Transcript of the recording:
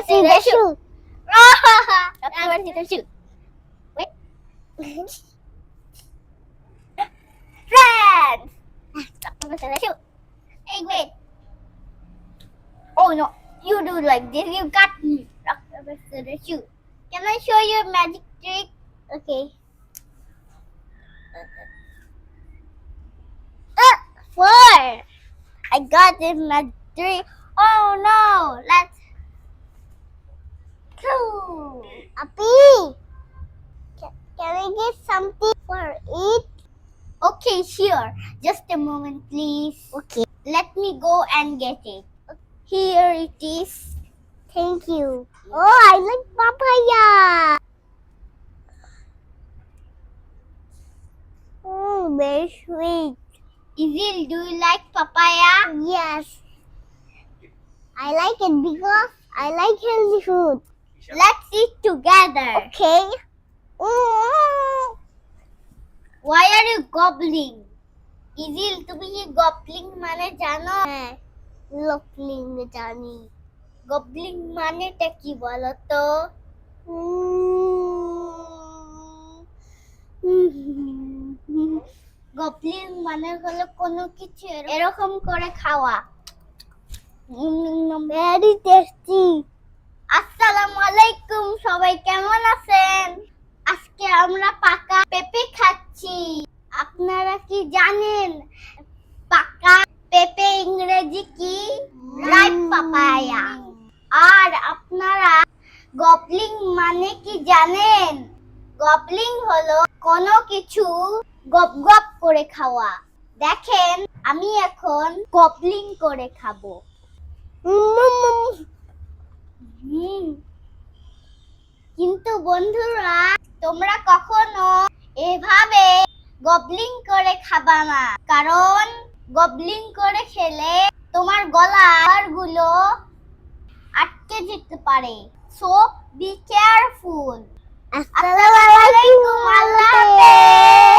see the shoe. Never see the shoe. Wait. Friends. Never see the shoe. Hey, wait. Oh no, you do like this. You got me. Never see the shoe. Can I show you a magic trick? Okay. Four. I got this magic trick. Oh no, let's two. Appy, can I get something for it? Okay, sure. Just a moment, please. Okay. Let me go and get it. Here it is. Thank you. Oh, I like papaya. Oh, very sweet. Izil, do you like papaya? Yes. I like it because I like healthy food. Let's eat together. Okay. Mm. Why are you gobbling? Izil, তুমি কি goblin মানে জানো? হ্যাঁ, লোকলিং জানি। Goblin মানেটা কি বলো তো? গবলিং মানে হলো কোনো কিছু এরকম করে খাওয়া। Very tasty. আসসালামু আলাইকুম, সবাই কেমন আছেন? আজকে আমরা পাকা পেঁপে খাচ্ছি। আপনারা কি জানেন পাকা পেঁপে ইংরেজি কি? Ripe papaya. আর আপনারা গবলিং মানে কি জানেন? গবলিং হলো কোনো কিছু গপ গপ করে খাওয়া। দেখেন আমি এখন গবলিং করে খাবো। কিন্তু বন্ধুরা, তোমরা কখনো এভাবে গবলিং করে খাবা না, কারণ গবলিং করে খেলে তোমার গলাগুলো আটকে যেতে পারে। So be careful. আসসালামু আলাইকুম। আল্লাহ হাফেজ।